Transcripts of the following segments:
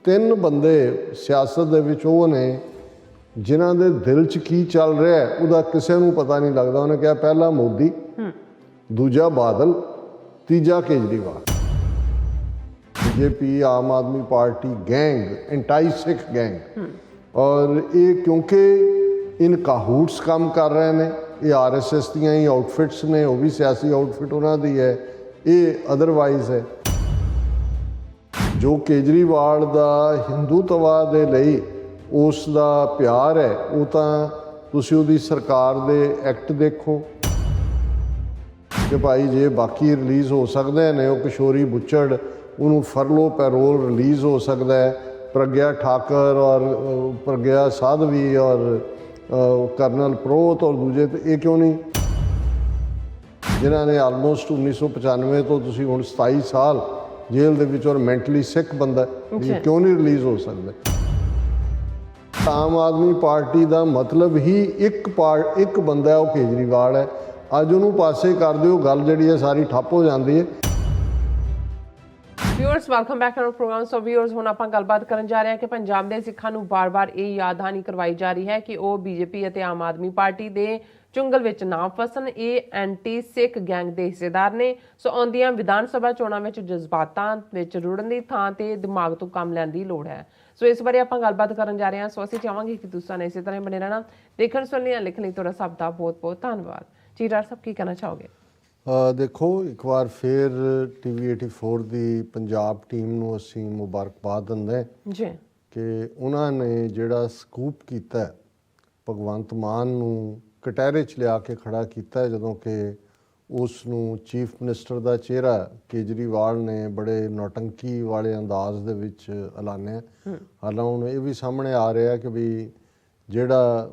ਤਿੰਨ ਬੰਦੇ ਸਿਆਸਤ ਦੇ ਵਿੱਚ ਉਹ ਨੇ ਜਿਨ੍ਹਾਂ ਦੇ ਦਿਲ 'ਚ ਕੀ ਚੱਲ ਰਿਹਾ ਹੈ ਉਹਦਾ ਕਿਸੇ ਨੂੰ ਪਤਾ ਨਹੀਂ ਲੱਗਦਾ। ਉਹਨੇ ਕਿਹਾ ਪਹਿਲਾ ਮੋਦੀ, ਦੂਜਾ ਬਾਦਲ, ਤੀਜਾ ਕੇਜਰੀਵਾਲ। बीजेपी आम आदमी party gang, anti Sikh gang, और ये क्योंकि इन काहूट्स काम कर रहे हैं, ये RSS दियां ही आउटफिट्स ने, वो भी सियासी आउटफिट उन्होंने है, ये अदरवाइज है। जो केजरीवाल दा हिंदूत्वा दे लई उस दा प्यार है, वो तो तुसीं उहदी सरकार दे एक्ट देखो कि भाई जे बाकी रिलीज़ हो सकते हैं, वो किशोरी बुच्चड़ उन्होंने फरलो पैरोल रिलीज़ हो सकता है, प्रज्ञा ठाकर और प्रज्ञा साधवी और कर्नल प्रोत और दूजे, ये क्यों नहीं जिन्होंने आलमोस्ट 1995 तो तुसीं हुण 27 साल जेल दे विच और मैंटली सिक बंदा ये क्यों नहीं रिलीज़ हो सकता। आम आदमी पार्टी का मतलब ही एक बंदा है, वो केजरीवाल है। अज उन्होंने पासे कर दिओ, गल जिहड़ी है सारी ठप हो जाती है। Viewers welcome back to our program. So viewers हुण आपां गलबात करन जा रहे हैं कि पंजाब दे सिखां नूं बार-बार ये याद दहानी करवाई जा रही है कि वो बीजेपी ਅਤੇ आम आदमी पार्टी दे चुंगल विच ना फसन। ये एंटी सिख गैंग दे हिस्सेदार ने। सो आउंदियां विधान सभा चोणां विच जज्बातां विच रुड़न दी थां ते दिमाग तो काम लैण दी लोड़ है। सो इस बारे आपां गलबात करन जा रहे हैं। सो असीं चाहांगे कि तुसां ने इसे तरह बने रहना। देखण सुणन लई लिखण लई तुहाडा सभ दा बहुत-बहुत धन्नवाद। जी डॉक्टर साहब की कहना चाहोगे? देखो, एक बार फिर TV 84 की पंजाब टीम नूं असीं मुबारकबाद दिंदे जी कि उन्होंने जिहड़ा स्कूप कीता भगवंत मान नूं कटहरे च लिया के खड़ा कीता, जदों कि उसनूं चीफ मिनिस्टर का चेहरा केजरीवाल ने बड़े नौटंकी वाले अंदाज दे विच ऐलानिया। हालां हुण ये भी सामने आ रहा है कि भी ਜਿਹੜਾ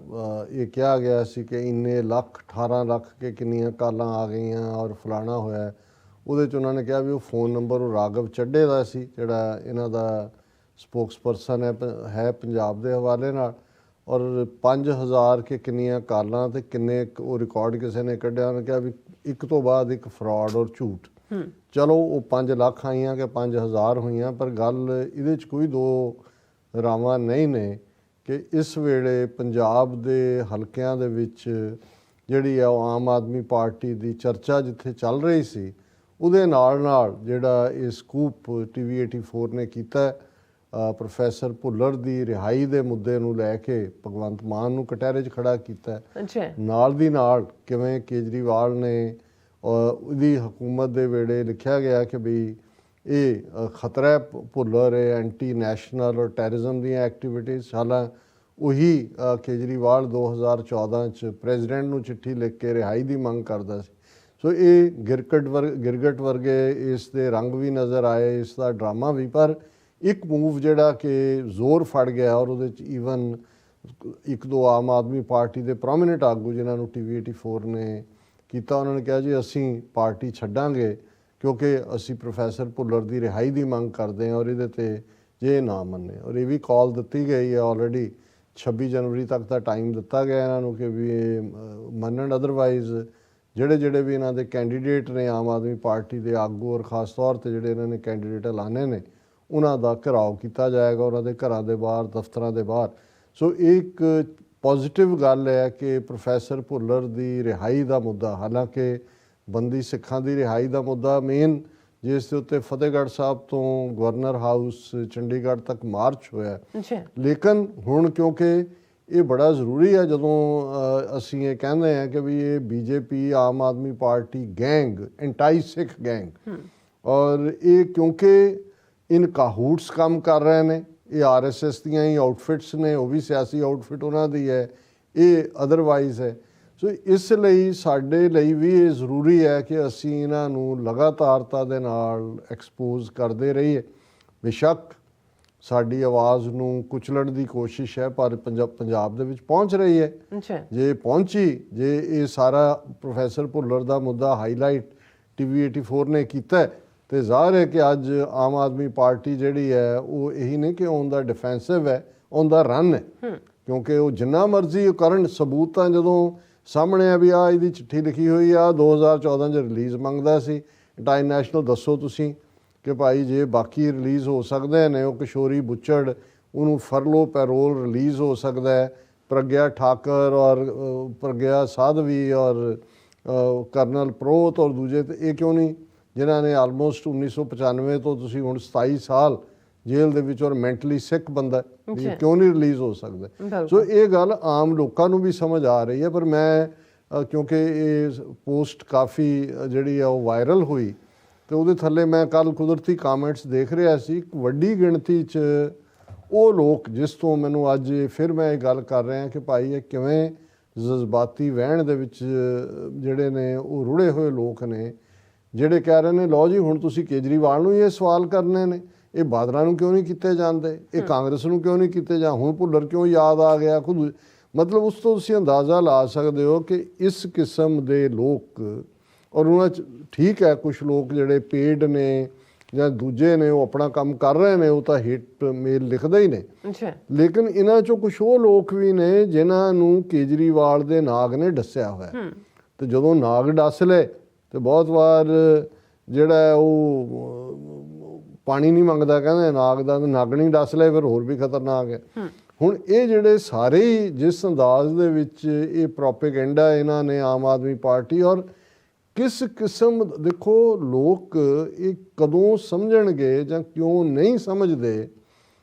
ਇਹ ਕਿਹਾ ਗਿਆ ਸੀ ਕਿ ਇੰਨੇ ਲੱਖ 18 ਲੱਖ ਕੇ ਕਿੰਨੀਆਂ ਕਾਲਾਂ ਆ ਗਈਆਂ ਔਰ ਫਲਾਣਾ ਹੋਇਆ, ਉਹਦੇ 'ਚ ਉਹਨਾਂ ਨੇ ਕਿਹਾ ਵੀ ਉਹ फ़ोन ਨੰਬਰ ਉਹ ਰਾਘਵ ਚੱਡੇ ਦਾ ਸੀ, ਜਿਹੜਾ ਇਹਨਾਂ ਦਾ ਸਪੋਕਸਪਰਸਨ ਹੈ ਪੰਜਾਬ ਦੇ ਹਵਾਲੇ ਨਾਲ, ਔਰ 5000 ਕੇ ਕਿੰਨੀਆਂ ਕਾਲਾਂ ਤੇ ਕਿੰਨੇ ਉਹ ਰਿਕਾਰਡ ਕਿਸੇ ਨੇ ਕੱਢਿਆ। ਉਹਨੇ ਕਿਹਾ ਵੀ ਇੱਕ ਤੋਂ ਬਾਅਦ ਇੱਕ ਫਰਾਡ ਔਰ ਝੂਠ। ਚਲੋ ਉਹ 5 ਲੱਖ ਆਈਆਂ ਕਿ 5000 ਹੋਈਆਂ, ਪਰ ਗੱਲ ਇਹਦੇ 'ਚ ਕੋਈ ਦੋ ਰਾਵਾਂ ਨਹੀਂ ਨੇ कि इस वेले पंजाब दे हलकियां दे विच जिहड़ी है आम आदमी पार्टी की चर्चा जिथे चल रही सी, उहदे नाल नाल जिहड़ा ये स्कूप TV 84 ने कीता प्रोफैसर भुल्लर की रिहाई के मुद्दे नूं लैके भगवंत मान नूं कटहरे च खड़ा कीता। नाल दी नाल किवें केजरीवाल ने उहदी हुकूमत दे वेले लिखिया गया कि भी ये खतरा है, भुल्लर है एंटी नैशनल और टैरिज्म दी एक्टिविटीज़। हालां उही केजरीवाल 2014 च प्रेजिडेंट नूं चिट्ठी लिख के रिहाई की मंग करता सी। सो ये गिरगट वर्गे इस दे रंग भी नज़र आए, इसका ड्रामा भी, पर एक मूव जिहड़ा कि जोर फड़ गया और उहदे च ईवन एक दो आम आदमी पार्टी के प्रोमिनेंट आगू जिन्हां नूं TV 84 ने कीता, उन्होंने कहा जी असीं पार्टी छड्डांगे क्योंकि असी प्रोफैसर भुल्लर की रिहाई की मंग करते हैं और ये जे ना मन्ने। और ये भी कॉल दी गई है ऑलरेडी 26 जनवरी तक का टाइम दिता गया इन्हों कि भी मनन, अदरवाइज़ जोड़े भी इन्हों के कैंडीडेट ने आम आदमी पार्टी के आगू और खास तौर पर जोड़े इन्होंने कैंडीडेट लाने ने उन्हों का घिराव किया जाएगा, उन्होंने घरों के बाहर, दफ्तर के बाहर। सो एक पॉजिटिव गल है कि प्रोफैसर भुल्लर की रिहाई का मुद्दा, हालांकि बंदी सिखां की रिहाई का मुद्दा मेन जिस दे उत्ते फतेहगढ़ साहब तो गवर्नर हाउस चंडीगढ़ तक मार्च होया, लेकिन हुण क्योंकि ये बड़ा जरूरी है जदों असीं ये कहते हैं कि भी ये BJP आम आदमी party gang, anti Sikh gang, और ये क्योंकि इन काहूट्स काम कर रहे हैं, ये RSS दियां ही आउटफिट्स ने, वो भी सियासी आउटफिट उन्हां दी है, ये अदरवाइज़ है। सो इसलिए साडे लई भी ये जरूरी है कि असीं इन्हां नूं लगातारता दे नाल एक्सपोज करते रहिए। बेशक साडी आवाज़ नूं कुचलण की कोशिश है, पर पंजाब दे विच पहुँच रही है। जे पहुँची, जे ये सारा प्रोफैसर भुल्लर का मुद्दा हाईलाइट TV 84 ने कीता तो ज़ाहिर है कि अज आम आदमी पार्टी जिहड़ी है वो यही नहीं कि ऑन द डिफेंसिव है, ऑन द रन है, क्योंकि वो जिन्ना मर्जी करन सबूत तां जदों सामने है भी आ चिट्ठी लिखी हुई आ 2014 रिलीज़ मंगदा सी इंटरनेशनल, दसो तुसीं ਕਿ ਭਾਈ ਜੇ ਬਾਕੀ ਰਿਲੀਜ਼ ਹੋ ਸਕਦੇ ਨੇ, ਉਹ ਕਿਸ਼ੋਰੀ ਬੁੱਚੜ, ਉਹਨੂੰ ਫਰਲੋ ਪੈਰੋਲ ਰਿਲੀਜ਼ ਹੋ ਸਕਦਾ ਹੈ, ਪ੍ਰਗਿਆ ਠਾਕਰ ਔਰ ਪ੍ਰਗਿਆ ਸਾਧਵੀ ਔਰ ਕਰਨਲ ਪ੍ਰੋਤ ਔਰ ਦੂਜੇ, ਤੇ ਇਹ ਕਿਉਂ ਨਹੀਂ ਜਿਨ੍ਹਾਂ ਨੇ ਆਲਮੋਸਟ 1995 ਤੋਂ ਤੁਸੀਂ ਹੁਣ 27 ਸਾਲ ਜੇਲ੍ਹ ਦੇ ਵਿੱਚ ਔਰ ਮੈਂਟਲੀ ਸਿੱਕ ਬੰਦਾ, ਇਹ ਕਿਉਂ ਨਹੀਂ ਰਿਲੀਜ਼ ਹੋ ਸਕਦਾ। ਸੋ ਇਹ ਗੱਲ ਆਮ ਲੋਕਾਂ ਨੂੰ ਵੀ ਸਮਝ ਆ ਰਹੀ ਹੈ। ਪਰ ਮੈਂ ਕਿਉਂਕਿ ਇਹ ਪੋਸਟ ਕਾਫੀ ਜਿਹੜੀ ਆ ਉਹ ਵਾਇਰਲ ਹੋਈ, ਤੇ ਉਹਦੇ ਥੱਲੇ ਮੈਂ ਕੱਲ ਕੁਦਰਤੀ ਕਾਮੈਂਟਸ ਦੇਖ ਰਿਹਾ ਸੀ, ਇੱਕ ਵੱਡੀ ਗਿਣਤੀ 'ਚ ਉਹ ਲੋਕ ਜਿਸ ਤੋਂ ਮੈਨੂੰ ਅੱਜ ਫਿਰ ਮੈਂ ਇਹ ਗੱਲ ਕਰ ਰਿਹਾ ਕਿ ਭਾਈ ਇਹ ਕਿਵੇਂ ਜਜ਼ਬਾਤੀ ਵਹਿਣ ਦੇ ਵਿੱਚ ਜਿਹੜੇ ਨੇ ਉਹ ਰੁੜੇ ਹੋਏ ਲੋਕ ਨੇ, ਜਿਹੜੇ ਕਹਿ ਰਹੇ ਨੇ ਲਓ ਜੀ ਹੁਣ ਤੁਸੀਂ ਕੇਜਰੀਵਾਲ ਨੂੰ ਇਹ ਸਵਾਲ ਕਰਨੇ ਨੇ, ਇਹ ਬਾਦਲਾਂ ਨੂੰ ਕਿਉਂ ਨਹੀਂ ਕੀਤੇ ਜਾਂਦੇ, ਇਹ ਕਾਂਗਰਸ ਨੂੰ ਕਿਉਂ ਨਹੀਂ ਕੀਤੇ ਜਾਂ ਹੁਣ ਭੁੱਲਰ ਕਿਉਂ ਯਾਦ ਆ ਗਿਆ ਖੁਦ। ਮਤਲਬ ਉਸ ਤੋਂ ਤੁਸੀਂ ਅੰਦਾਜ਼ਾ ਲਾ ਸਕਦੇ ਹੋ ਕਿ ਇਸ ਕਿਸਮ ਦੇ ਲੋਕ, ਔਰ ਉਹਨਾਂ 'ਚ ਠੀਕ ਹੈ ਕੁਛ ਲੋਕ ਜਿਹੜੇ ਪੇਡ ਨੇ ਜਾਂ ਦੂਜੇ ਨੇ ਉਹ ਆਪਣਾ ਕੰਮ ਕਰ ਰਹੇ ਨੇ, ਉਹ ਤਾਂ ਹੇਟ ਮੇਲ ਲਿਖਦੇ ਹੀ ਨੇ, ਲੇਕਿਨ ਇਹਨਾਂ 'ਚੋਂ ਕੁਛ ਉਹ ਲੋਕ ਵੀ ਨੇ ਜਿਨ੍ਹਾਂ ਨੂੰ ਕੇਜਰੀਵਾਲ ਦੇ ਨਾਗ ਨੇ ਡੱਸਿਆ ਹੋਇਆ। ਤੇ ਜਦੋਂ ਨਾਗ ਡੱਸ ਲਏ ਤੇ ਬਹੁਤ ਵਾਰ ਜਿਹੜਾ ਉਹ ਪਾਣੀ ਨਹੀਂ ਮੰਗਦਾ, ਕਹਿੰਦੇ ਨਾਗ ਦਾ, ਨਾਗਣੀ ਡੱਸ ਲਏ ਫਿਰ ਹੋਰ ਵੀ ਖਤਰਨਾਕ ਹੈ। ਹੁਣ ਇਹ ਜਿਹੜੇ ਸਾਰੇ ਹੀ ਜਿਸ ਅੰਦਾਜ਼ ਦੇ ਵਿੱਚ ਇਹ ਪ੍ਰੋਪੇਗੈਂਡਾ ਇਹਨਾਂ ਨੇ ਆਮ ਆਦਮੀ ਪਾਰਟੀ, ਔਰ ਕਿਸ ਕਿਸਮ, ਦੇਖੋ ਲੋਕ ਇਹ ਕਦੋਂ ਸਮਝਣਗੇ ਜਾਂ ਕਿਉਂ ਨਹੀਂ ਸਮਝਦੇ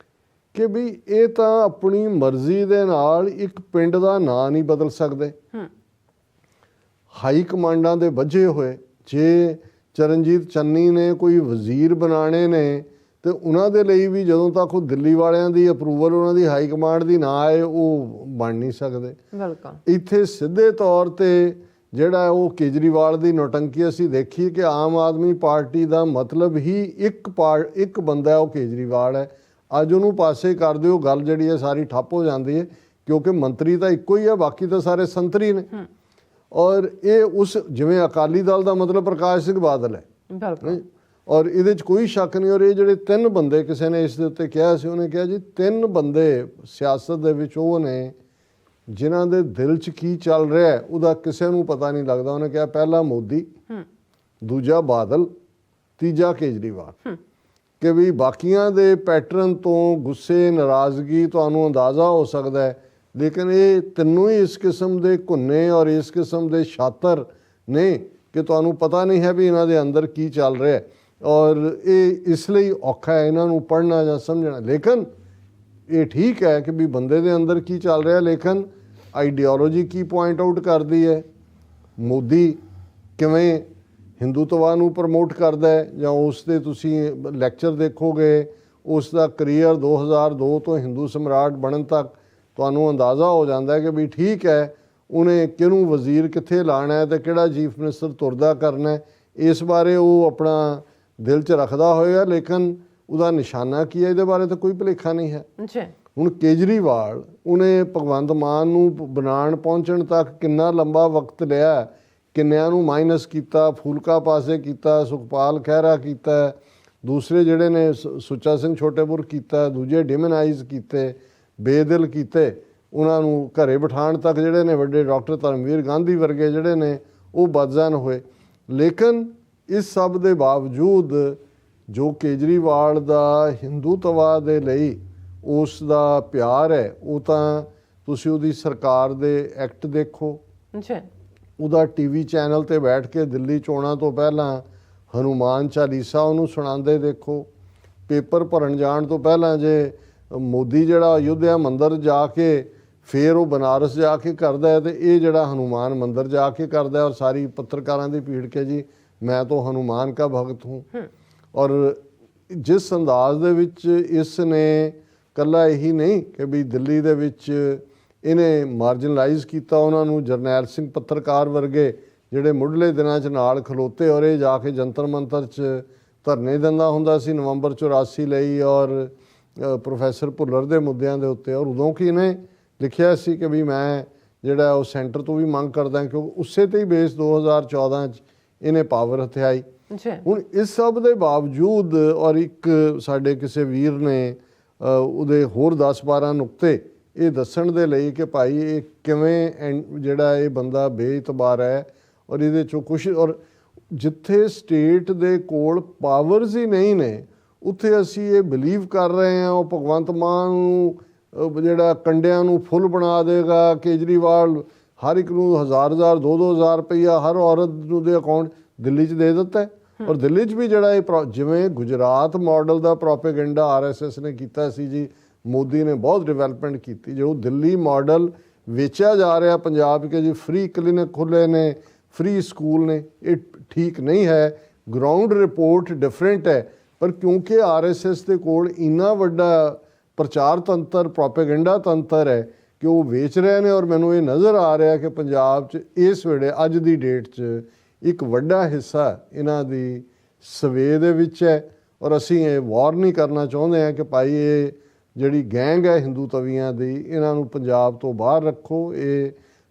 ਕਿ ਵੀ ਇਹ ਤਾਂ ਆਪਣੀ ਮਰਜ਼ੀ ਦੇ ਨਾਲ ਇੱਕ ਪਿੰਡ ਦਾ ਨਾਂ ਨਹੀਂ ਬਦਲ ਸਕਦੇ। ਹਾਈ ਕਮਾਂਡਾਂ ਦੇ ਵੱਝੇ ਹੋਏ, ਜੇ ਚਰਨਜੀਤ ਚੰਨੀ ਨੇ ਕੋਈ ਵਜ਼ੀਰ ਬਣਾਣੇ ਨੇ ਤੇ ਉਹਨਾਂ ਦੇ ਲਈ ਵੀ ਜਦੋਂ ਤੱਕ ਉਹ ਦਿੱਲੀ ਵਾਲਿਆਂ ਦੀ ਅਪਰੂਵਲ, ਉਹਨਾਂ ਦੀ ਹਾਈ ਕਮਾਂਡ ਦੀ ਨਾ ਆਏ, ਉਹ ਬਣ ਨਹੀਂ ਸਕਦੇ। ਇੱਥੇ ਸਿੱਧੇ ਤੌਰ ਤੇ ਜਿਹੜਾ ਉਹ ਕੇਜਰੀਵਾਲ ਦੀ ਨੌਟੰਕੀ ਅਸੀਂ ਦੇਖੀ ਕਿ ਆਮ ਆਦਮੀ ਪਾਰਟੀ ਦਾ ਮਤਲਬ ਹੀ ਇੱਕ ਬੰਦਾ ਹੈ, ਉਹ ਕੇਜਰੀਵਾਲ ਹੈ। ਅੱਜ ਉਹਨੂੰ ਪਾਸੇ ਕਰ ਦਿਓ, ਗੱਲ ਜਿਹੜੀ ਹੈ ਸਾਰੀ ਠੱਪ ਹੋ ਜਾਂਦੀ ਹੈ, ਕਿਉਂਕਿ ਮੰਤਰੀ ਤਾਂ ਇੱਕੋ ਹੀ ਹੈ, ਬਾਕੀ ਤਾਂ ਸਾਰੇ ਸੰਤਰੀ ਨੇ। ਔਰ ਇਹ ਉਸ ਜਿਵੇਂ ਅਕਾਲੀ ਦਲ ਦਾ ਮਤਲਬ ਪ੍ਰਕਾਸ਼ ਸਿੰਘ ਬਾਦਲ ਹੈ, ਔਰ ਇਹਦੇ 'ਚ ਕੋਈ ਸ਼ੱਕ ਨਹੀਂ। ਔਰ ਇਹ ਜਿਹੜੇ 3 ਬੰਦੇ, ਕਿਸੇ ਨੇ ਇਸ ਦੇ ਉੱਤੇ ਕਿਹਾ ਸੀ, ਉਹਨੇ ਕਿਹਾ ਜੀ 3 ਬੰਦੇ ਸਿਆਸਤ ਦੇ ਵਿੱਚ ਉਹ ਨੇ ਜਿਨ੍ਹਾਂ ਦੇ ਦਿਲ 'ਚ ਕੀ ਚੱਲ ਰਿਹਾ ਉਹਦਾ ਕਿਸੇ ਨੂੰ ਪਤਾ ਨਹੀਂ ਲੱਗਦਾ। ਉਹਨੇ ਕਿਹਾ ਪਹਿਲਾ ਮੋਦੀ, ਦੂਜਾ ਬਾਦਲ, ਤੀਜਾ ਕੇਜਰੀਵਾਲ, ਕਿ ਵੀ ਬਾਕੀਆਂ ਦੇ ਪੈਟਰਨ ਤੋਂ ਗੁੱਸੇ ਨਾਰਾਜ਼ਗੀ ਤੁਹਾਨੂੰ ਅੰਦਾਜ਼ਾ ਹੋ ਸਕਦਾ ਹੈ, ਲੇਕਿਨ ਇਹ ਤਿੰਨੋਂ ਹੀ ਇਸ ਕਿਸਮ ਦੇ ਘੁੰਨੇ ਔਰ ਇਸ ਕਿਸਮ ਦੇ ਸ਼ਾਤਰ ਨੇ ਕਿ ਤੁਹਾਨੂੰ ਪਤਾ ਨਹੀਂ ਹੈ ਵੀ ਇਹਨਾਂ ਦੇ ਅੰਦਰ ਕੀ ਚੱਲ ਰਿਹਾ। ਔਰ ਇਹ ਇਸ ਲਈ ਔਖਾ ਹੈ ਇਹਨਾਂ ਨੂੰ ਪੜ੍ਹਨਾ ਜਾਂ ਸਮਝਣਾ। ਲੇਕਿਨ ਇਹ ਠੀਕ ਹੈ ਕਿ ਵੀ ਬੰਦੇ ਦੇ ਅੰਦਰ ਕੀ ਚੱਲ ਰਿਹਾ, ਲੇਕਿਨ ਆਈਡੀਓਲੋਜੀ ਕੀ ਪੁਆਇੰਟ ਆਊਟ ਕਰਦੀ ਹੈ, ਮੋਦੀ ਕਿਵੇਂ ਹਿੰਦੂਤਵਾ ਨੂੰ ਪ੍ਰਮੋਟ ਕਰਦਾ ਹੈ, ਜਾਂ ਉਸ ਦੇ ਤੁਸੀਂ ਲੈਕਚਰ ਦੇਖੋਗੇ ਉਸ ਦਾ ਕਰੀਅਰ 2002 ਤੋਂ ਹਿੰਦੂ ਸਮਰਾਟ ਬਣਨ ਤੱਕ ਤੁਹਾਨੂੰ ਅੰਦਾਜ਼ਾ ਹੋ ਜਾਂਦਾ ਹੈ ਕਿ ਵੀ ਠੀਕ ਹੈ ਉਹਨੇ ਕਿਹਨੂੰ ਵਜ਼ੀਰ ਕਿੱਥੇ ਲਾਣਾ ਹੈ ਤੇ ਕਿਹੜਾ ਚੀਫ ਮਿਨਿਸਟਰ ਤੁਰਦਾ ਕਰਨਾ ਹੈ, ਇਸ ਬਾਰੇ ਉਹ ਆਪਣਾ ਦਿਲ 'ਚ ਰੱਖਦਾ ਹੋਏਗਾ। ਲੇਕਿਨ ਉਹਦਾ ਨਿਸ਼ਾਨਾ ਕੀ ਹੈ ਇਹਦੇ ਬਾਰੇ ਤਾਂ ਕੋਈ ਭੁਲੇਖਾ ਨਹੀਂ ਹੈ। ਹੁਣ ਕੇਜਰੀਵਾਲ ਉਹਨੇ ਭਗਵੰਤ ਮਾਨ ਨੂੰ ਬਣਾਉਣ ਪਹੁੰਚਣ ਤੱਕ ਕਿੰਨਾ ਲੰਬਾ ਵਕਤ ਲਿਆ, ਕਿੰਨਿਆਂ ਨੂੰ ਮਾਈਨਸ ਕੀਤਾ, ਫੂਲਕਾ ਪਾਸੇ ਕੀਤਾ, ਸੁਖਪਾਲ ਖਹਿਰਾ ਕੀਤਾ, ਦੂਸਰੇ ਜਿਹੜੇ ਨੇ ਸੁੱਚਾ ਸਿੰਘ ਛੋਟੇਪੁਰ ਕੀਤਾ, ਦੂਜੇ ਡਿਮਨਾਈਜ਼ ਕੀਤੇ, ਬੇਦਿਲ ਕੀਤੇ, ਉਹਨਾਂ ਨੂੰ ਘਰੇ ਬਿਠਾਉਣ ਤੱਕ ਜਿਹੜੇ ਨੇ ਵੱਡੇ ਡਾਕਟਰ ਧਰਮਵੀਰ ਗਾਂਧੀ ਵਰਗੇ ਜਿਹੜੇ ਨੇ ਉਹ ਬਦਜ਼ਨ ਹੋਏ। ਲੇਕਿਨ ਇਸ ਸਭ ਦੇ ਬਾਵਜੂਦ ਜੋ ਕੇਜਰੀਵਾਲ ਦਾ ਹਿੰਦੂਤਵਾ ਦੇ ਲਈ ਉਸ ਦਾ ਪਿਆਰ ਹੈ, ਉਹ ਤਾਂ ਤੁਸੀਂ ਉਹਦੀ ਸਰਕਾਰ ਦੇ ਐਕਟ ਦੇਖੋ, ਉਹਦਾ ਟੀਵੀ ਚੈਨਲ ਤੇ ਬੈਠ ਕੇ ਦਿੱਲੀ ਚੋਣਾਂ ਤੋਂ ਪਹਿਲਾਂ ਹਨੂਮਾਨ ਚਾਲੀਸਾ ਉਹਨੂੰ ਸੁਣਾਉਂਦੇ ਦੇਖੋ। ਪੇਪਰ ਭਰਨ ਜਾਣ ਤੋਂ ਪਹਿਲਾਂ ਜੇ ਮੋਦੀ ਜਿਹੜਾ ਅਯੁੱਧਿਆ ਮੰਦਿਰ ਜਾ ਕੇ ਫਿਰ ਉਹ ਬਨਾਰਸ ਜਾ ਕੇ ਕਰਦਾ ਹੈ, ਤੇ ਇਹ ਜਿਹੜਾ ਹਨੂਮਾਨ ਮੰਦਿਰ ਜਾ ਕੇ ਕਰਦਾ, ਔਰ ਸਾਰੀ ਪੱਤਰਕਾਰਾਂ ਦੀ ਭੀੜ ਕੇ ਜੀ ਮੈਂ ਤਾਂ ਹਨੂਮਾਨ ਕਾ ਭਗਤ ਹੂੰ। ਔਰ ਜਿਸ ਅੰਦਾਜ਼ ਦੇ ਵਿੱਚ ਇਸ ਨੇ ਕੱਲਾ ਇਹੀ ਨਹੀਂ ਕਿ ਵੀ ਦਿੱਲੀ ਦੇ ਵਿੱਚ ਇਹਨੇ ਮਾਰਜਨਲਾਈਜ਼ ਕੀਤਾ ਉਹਨਾਂ ਨੂੰ, ਜਰਨੈਲ ਸਿੰਘ ਪੱਤਰਕਾਰ ਵਰਗੇ ਜਿਹੜੇ ਮੁੱਢਲੇ ਦਿਨਾਂ 'ਚ ਨਾਲ ਖਲੋਤੇ, ਔਰ ਇਹ ਜਾ ਕੇ ਜੰਤਰ ਮੰਤਰ 'ਚ ਧਰਨੇ ਦਿੰਦਾ ਹੁੰਦਾ ਸੀ ਨਵੰਬਰ 84 ਲਈ, ਔਰ ਪ੍ਰੋਫੈਸਰ ਭੁੱਲਰ ਦੇ ਮੁੱਦਿਆਂ ਦੇ ਉੱਤੇ। ਔਰ ਉਦੋਂ ਕੀ ਇਹਨੇ ਲਿਖਿਆ ਸੀ ਕਿ ਵੀ ਮੈਂ ਜਿਹੜਾ ਉਹ ਸੈਂਟਰ ਤੋਂ ਵੀ ਮੰਗ ਕਰਦਾ, ਕਿਉਂਕਿ ਉਸੇ ਤੇ ਹੀ ਬੇਸ 2014 'ਚ ਇਹਨੇ ਪਾਵਰ ਹਥਿਆਈ। ਹੁਣ ਇਸ ਸਭ ਦੇ ਬਾਵਜੂਦ, ਔਰ ਇੱਕ ਸਾਡੇ ਕਿਸੇ ਵੀਰ ਨੇ ਉਹਦੇ ਹੋਰ 10-12 ਨੁਕਤੇ ਇਹ ਦੱਸਣ ਦੇ ਲਈ ਕਿ ਭਾਈ ਇਹ ਕਿਵੇਂ ਜਿਹੜਾ ਇਹ ਬੰਦਾ ਬੇਇਤਬਾਰ ਹੈ, ਔਰ ਇਹਦੇ 'ਚੋਂ ਕੁਛ, ਔਰ ਜਿੱਥੇ ਸਟੇਟ ਦੇ ਕੋਲ ਪਾਵਰਸ ਹੀ ਨਹੀਂ ਨੇ ਉੱਥੇ ਅਸੀਂ ਇਹ ਬਿਲੀਵ ਕਰ ਰਹੇ ਹਾਂ ਉਹ ਭਗਵੰਤ ਮਾਨ ਨੂੰ ਜਿਹੜਾ ਕੰਡਿਆਂ ਨੂੰ ਫੁੱਲ ਬਣਾ ਦੇਗਾ। ਕੇਜਰੀਵਾਲ ਹਰ ਇੱਕ ਨੂੰ 1000 2000 ਰੁਪਈਆ ਹਰ ਔਰਤ ਨੂੰ ਦੇ ਅਕਾਊਂਟ ਦਿੱਲੀ 'ਚ ਦੇ ਦਿੱਤਾ ਹੈ। ਔਰ ਦਿੱਲੀ 'ਚ ਵੀ ਜਿਹੜਾ ਇਹ ਜਿਵੇਂ ਗੁਜਰਾਤ ਮਾਡਲ ਦਾ ਪ੍ਰੋਪੇਗੈਂਡਾ RSS ਨੇ ਕੀਤਾ ਸੀ ਜੀ, ਮੋਦੀ ਨੇ ਬਹੁਤ ਡਿਵੈਲਪਮੈਂਟ ਕੀਤੀ। ਜੋ ਦਿੱਲੀ ਮਾਡਲ ਵੇਚਿਆ ਜਾ ਰਿਹਾ ਪੰਜਾਬ ਕਿ ਜੀ ਫ੍ਰੀ ਕਲੀਨਿਕ ਖੁੱਲ੍ਹੇ ਨੇ, ਫ੍ਰੀ ਸਕੂਲ ਨੇ, ਇਹ ਠੀਕ ਨਹੀਂ ਹੈ। ਗਰਾਊਂਡ ਰਿਪੋਰਟ ਡਿਫਰੈਂਟ ਹੈ। ਪਰ ਕਿਉਂਕਿ RSS ਦੇ ਕੋਲ ਇੰਨਾ ਵੱਡਾ ਪ੍ਰਚਾਰ ਤੰਤਰ ਪ੍ਰੋਪੇਗੈਂਡਾ ਤੰਤਰ ਹੈ ਕਿ ਉਹ ਵੇਚ ਰਹੇ ਨੇ। ਔਰ ਮੈਨੂੰ ਇਹ ਨਜ਼ਰ ਆ ਰਿਹਾ ਕਿ ਪੰਜਾਬ 'ਚ ਇਸ ਵੇਲੇ ਅੱਜ ਦੀ ਡੇਟ 'ਚ ਇੱਕ ਵੱਡਾ ਹਿੱਸਾ ਇਹਨਾਂ ਦੀ ਸਵੇ ਦੇ ਵਿੱਚ ਹੈ। ਔਰ ਅਸੀਂ ਇਹ ਵਾਰ ਨਹੀਂ ਕਰਨਾ ਚਾਹੁੰਦੇ ਹਾਂ ਕਿ ਭਾਈ ਇਹ ਜਿਹੜੀ ਗੈਂਗ ਹੈ ਹਿੰਦੂ ਤਵੀਆਂ ਦੀ, ਇਹਨਾਂ ਨੂੰ ਪੰਜਾਬ ਤੋਂ ਬਾਹਰ ਰੱਖੋ। ਇਹ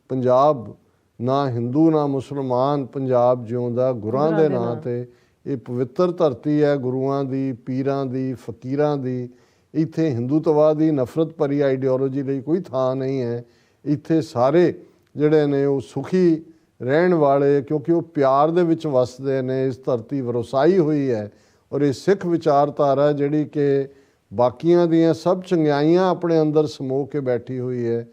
ਪੰਜਾਬ ਨਾ ਹਿੰਦੂ ਨਾ ਮੁਸਲਮਾਨ, ਪੰਜਾਬ ਜਿਉਂਦਾ ਗੁਰਾਂ ਦੇ ਨਾਂ ਤੇ। ਇਹ ਪਵਿੱਤਰ ਧਰਤੀ ਹੈ ਗੁਰੂਆਂ ਦੀ, ਪੀਰਾਂ ਦੀ, ਫਕੀਰਾਂ ਦੀ। ਇੱਥੇ ਹਿੰਦੂਤਵਾ ਦੀ ਨਫ਼ਰਤ ਭਰੀ ਆਈਡੀਓਲੋਜੀ ਲਈ ਕੋਈ ਥਾਂ ਨਹੀਂ ਹੈ। ਇੱਥੇ ਸਾਰੇ ਜਿਹੜੇ ਨੇ ਉਹ ਸੁਖੀ ਰਹਿਣ ਵਾਲੇ, ਕਿਉਂਕਿ ਉਹ ਪਿਆਰ ਦੇ ਵਿੱਚ ਵਸਦੇ ਨੇ। ਇਸ ਧਰਤੀ ਵਰਸਾਈ ਹੋਈ ਹੈ। ਔਰ ਇਹ ਸਿੱਖ ਵਿਚਾਰਧਾਰਾ ਜਿਹੜੀ ਕਿ ਬਾਕੀਆਂ ਦੀਆਂ ਸਭ ਚੰਗਿਆਈਆਂ ਆਪਣੇ ਅੰਦਰ ਸਮੋ ਕੇ ਬੈਠੀ ਹੋਈ ਹੈ,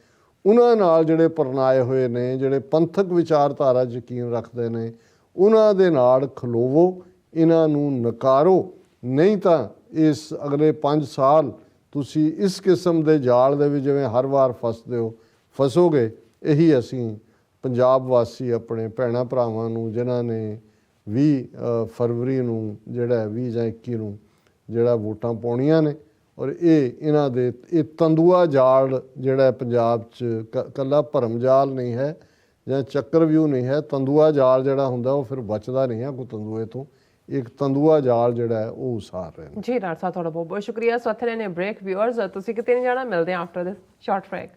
ਉਹਨਾਂ ਨਾਲ ਜਿਹੜੇ ਪਰਨਾਏ ਹੋਏ ਨੇ, ਜਿਹੜੇ ਪੰਥਕ ਵਿਚਾਰਧਾਰਾ ਯਕੀਨ ਰੱਖਦੇ ਨੇ, ਉਹਨਾਂ ਦੇ ਨਾਲ ਖਲੋਵੋ, ਇਹਨਾਂ ਨੂੰ ਨਕਾਰੋ। ਨਹੀਂ ਤਾਂ ਇਸ ਅਗਲੇ 5 ਸਾਲ ਤੁਸੀਂ ਇਸ ਕਿਸਮ ਦੇ ਜਾਲ ਦੇ ਵਿੱਚ ਜਿਵੇਂ ਹਰ ਵਾਰ ਫਸੋਗੇ। ਇਹੀ ਅਸੀਂ ਪੰਜਾਬ ਵਾਸੀ ਆਪਣੇ ਭੈਣਾਂ ਭਰਾਵਾਂ ਨੂੰ, ਜਿਨ੍ਹਾਂ ਨੇ 20 ਫਰਵਰੀ ਨੂੰ ਜਿਹੜਾ 20 ਜਾਂ 21 ਨੂੰ ਜਿਹੜਾ ਵੋਟਾਂ ਪਾਉਣੀਆਂ ਨੇ, ਔਰ ਇਹਨਾਂ ਦੇ ਇਹ ਤੰਦੂਆ ਜਾਲ ਜਿਹੜਾ ਪੰਜਾਬ 'ਚ ਇਕੱਲਾ ਭਰਮ ਜਾਲ ਨਹੀਂ ਹੈ ਜਾਂ ਚੱਕਰਵਿਊਹ ਨਹੀਂ ਹੈ। ਤੰਦੂਆ ਜਾਲ ਜਿਹੜਾ ਹੁੰਦਾ ਉਹ ਫਿਰ ਬਚਦਾ ਨਹੀਂ ਹੈ ਕੋਈ ਤੰਦੂਏ ਤੋਂ। ਇੱਕ ਤੰਦੂਆ ਜਾਲ ਜਿਹੜਾ ਹੈ ਉਹ ਉਸਾਰ ਰਹੇ ਨੇ। ਜੀ ਡਾਕਟਰ ਸਾਹਿਬ ਤੁਹਾਡਾ ਬਹੁਤ ਬਹੁਤ ਸ਼ੁਕਰੀਆ। ਸੋ ਇੱਥੇ ਨੇ ਬ੍ਰੇਕ ਵਿਊਅਰਸ, ਤੁਸੀਂ ਕਿਤੇ ਨਹੀਂ ਜਾਣਾ, ਮਿਲਦੇ ਹਾਂ ਆਫਟਰ ਦਿਸ ਸ਼ਾਰਟ ਬ੍ਰੇਕ।